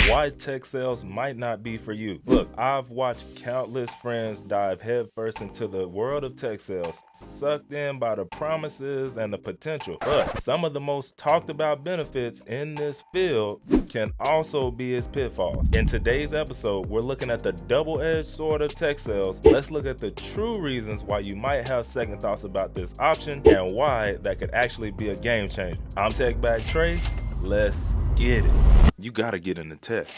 why tech sales might not be for you. Look, I've watched countless friends dive headfirst into the world of tech sales, sucked in by the promises and the potential. But some of the most talked about benefits in this field can also be its pitfalls. In today's episode, we're looking at the double-edged sword of tech sales. Let's look at the true reasons why you might have second thoughts about this option and why that could actually be a game changer. I'm Bag Trey. Let's get it. You gotta get into tech.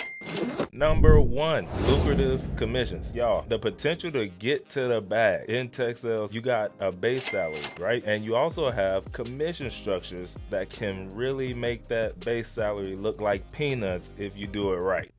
Number one, lucrative commissions. Y'all, the potential to get to the bag in tech sales, you got a base salary, right? And you also have commission structures that can really make that base salary look like peanuts if you do it right.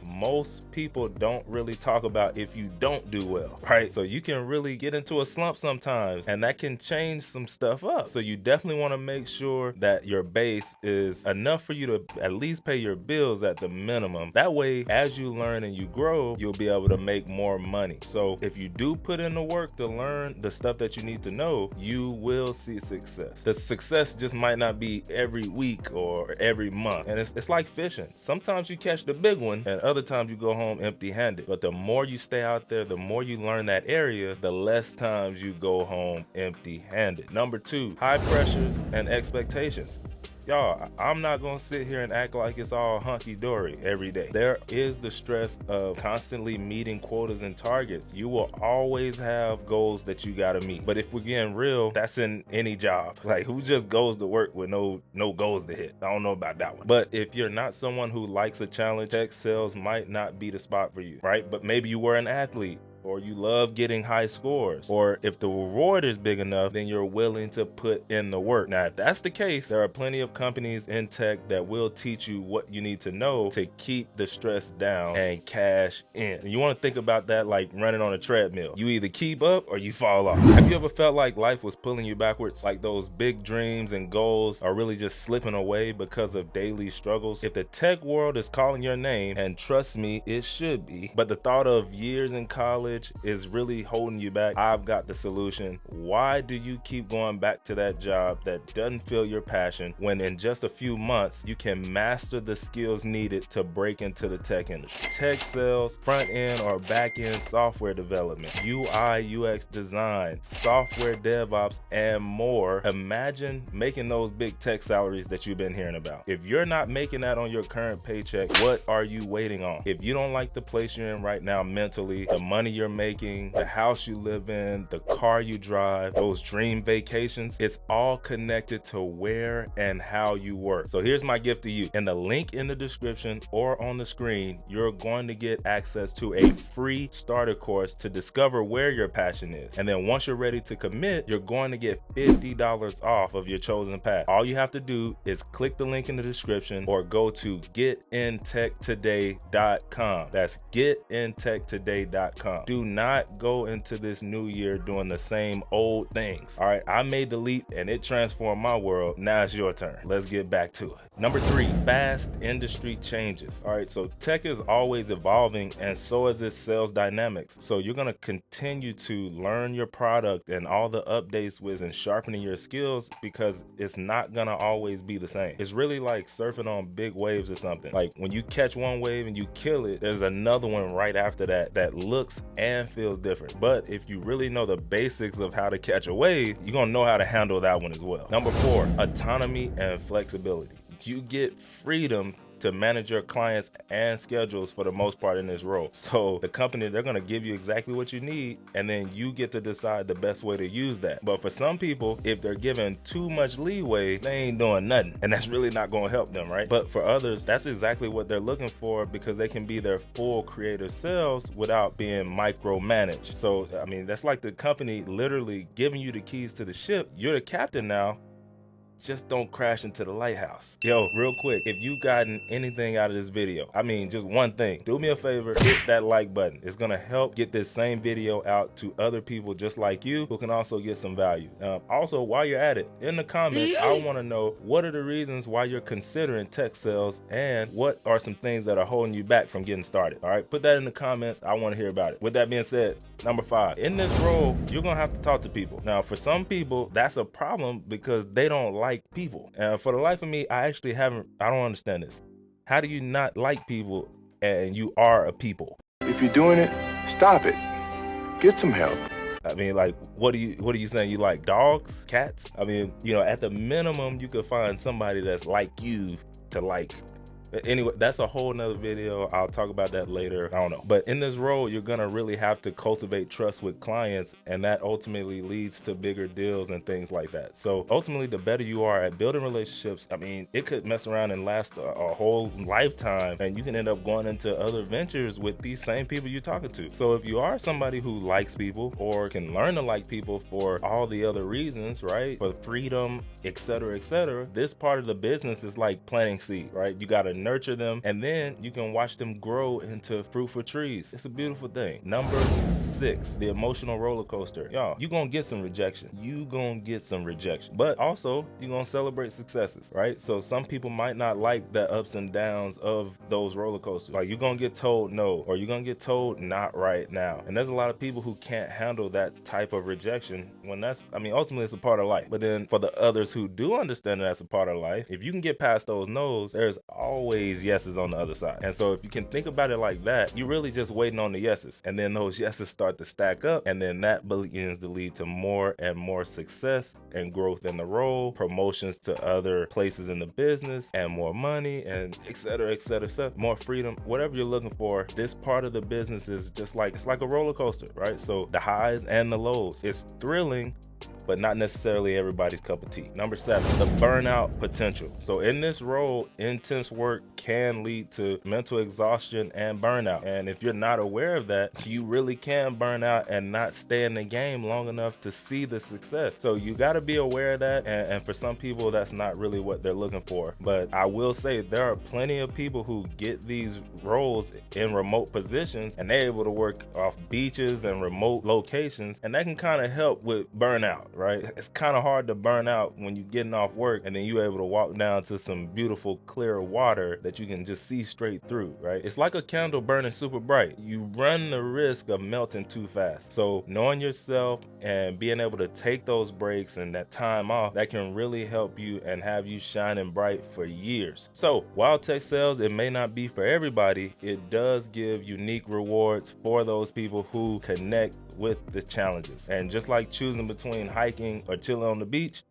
Most people don't really talk about if you don't do well, right? So you can really get into a slump sometimes, and that can change some stuff up. So you definitely want to make sure that your base is enough for you to at least pay your bills at the minimum. That way, as you learn and you grow, you'll be able to make more money. So if you do put in the work to learn the stuff that you need to know, you will see success. The success just might not be every week or every month. And it's like fishing. Sometimes you catch the big one, and other times you go home empty-handed. But the more you stay out there, the more you learn that area, the less times you go home empty-handed. Number two, high pressures and expectations. Y'all, I'm not gonna sit here and act like it's all hunky-dory every day. There is the stress of constantly meeting quotas and targets. You will always have goals that you gotta meet. But if we're getting real, that's in any job. Like, who just goes to work with no goals to hit? I don't know about that one. But if you're not someone who likes a challenge, tech sales might not be the spot for you, right? But maybe you were an athlete, or you love getting high scores, or if the reward is big enough, then you're willing to put in the work. Now, if that's the case, there are plenty of companies in tech that will teach you what you need to know to keep the stress down and cash in. And you want to think about that like running on a treadmill. You either keep up or you fall off. Have you ever felt like life was pulling you backwards? Like those big dreams and goals are really just slipping away because of daily struggles? If the tech world is calling your name, and trust me, it should be, but the thought of years in college is really holding you back, I've got the solution. Why do you keep going back to that job that doesn't feel your passion when in just a few months you can master the skills needed to break into the tech industry? Tech sales, front end or back end software development, UI UX design, software DevOps, and more. Imagine making those big tech salaries that you've been hearing about. If you're not making that on your current paycheck, what are you waiting on? If you don't like the place you're in right now mentally, the money you're making, the house you live in, the car you drive, those dream vacations, it's all connected to where and how you work. So here's my gift to you. In the link in the description or on the screen, you're going to get access to a free starter course to discover where your passion is. And then once you're ready to commit, you're going to get $50 off of your chosen path. All you have to do is click the link in the description or go to getintechtoday.com. That's getintechtoday.com. Do not go into this new year doing the same old things. All right, I made the leap and it transformed my world. Now it's your turn. Let's get back to it. Number three, fast industry changes. All right, so tech is always evolving and so is its sales dynamics. So you're gonna continue to learn your product and all the updates with and sharpening your skills because it's not gonna always be the same. It's really like surfing on big waves or something. Like when you catch one wave and you kill it, there's another one right after that that looks and feels different. But if you really know the basics of how to catch a wave, you're gonna know how to handle that one as well. Number four, autonomy and flexibility. You get freedom to manage your clients and schedules for the most part in this role. So the company, they're gonna give you exactly what you need, and then you get to decide the best way to use that. But for some people, if they're given too much leeway, they ain't doing nothing, and that's really not gonna help them, right? But for others, that's exactly what they're looking for because they can be their full creative selves without being micromanaged. So, I mean, that's like the company literally giving you the keys to the ship. You're the captain now. Just don't crash into the lighthouse. Yo, real quick, if you gotten anything out of this video, I mean, just one thing, do me a favor, hit that like button. It's gonna help get this same video out to other people just like you who can also get some value. Also, while you're at it, in the comments, I wanna know what are the reasons why you're considering tech sales and what are some things that are holding you back from getting started. All right, put that in the comments. I wanna hear about it. With that being said, number 5, in this role, you're gonna have to talk to people. Now, for some people, that's a problem because they don't like people. And for the life of me, I don't understand this. How do you not like people and you are a people? If you're doing it, stop it. Get some help. I mean, like, what are you saying? You like dogs, cats? I mean, at the minimum, you could find somebody that's like you to like. Anyway, that's a whole nother video. I'll talk about that later. I don't know. But in this role, you're gonna really have to cultivate trust with clients, and that ultimately leads to bigger deals and things like that. So ultimately, the better you are at building relationships, I mean, it could mess around and last a whole lifetime, and you can end up going into other ventures with these same people you're talking to. So if you are somebody who likes people or can learn to like people for all the other reasons, right? For freedom, etc., this part of the business is like planting seed, right? You gotta nurture them, and then you can watch them grow into fruitful trees. It's a beautiful thing. Number 6, the emotional roller coaster. Y'all, you gonna get some rejection. But also you're gonna celebrate successes, right? So some people might not like the ups and downs of those roller coasters. Like, you're gonna get told no, or you're gonna get told not right now. And there's a lot of people who can't handle that type of rejection when ultimately it's a part of life. But then for the others who do understand that that's a part of life, if you can get past those no's, there's always yeses on the other side. And so if you can think about it like that, you're really just waiting on the yeses, and then those yeses start to stack up, and then that begins to lead to more and more success and growth in the role, promotions to other places in the business, and more money, and etc., more freedom. Whatever you're looking for, this part of the business is just like, it's like a roller coaster, right? So the highs and the lows, it's thrilling, but not necessarily everybody's cup of tea. Number 7, the burnout potential. So in this role, intense work can lead to mental exhaustion and burnout. And if you're not aware of that, you really can burn out and not stay in the game long enough to see the success. So you gotta be aware of that. And for some people, that's not really what they're looking for. But I will say there are plenty of people who get these roles in remote positions, and they're able to work off beaches and remote locations, and that can kind of help with burnout, right? It's kind of hard to burn out when you're getting off work and then you're able to walk down to some beautiful clear water that you can just see straight through, right? It's like a candle burning super bright. You run the risk of melting too fast. So knowing yourself and being able to take those breaks and that time off, that can really help you and have you shining bright for years. So while tech sales, it may not be for everybody, it does give unique rewards for those people who connect with the challenges. And just like choosing between hiking or chilling on the beach,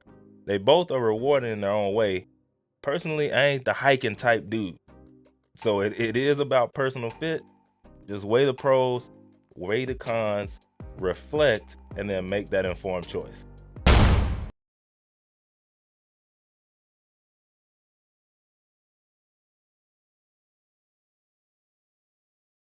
they both are rewarding in their own way. Personally, I ain't the hiking type dude. So it is about personal fit. Just weigh the pros, weigh the cons, reflect, and then make that informed choice.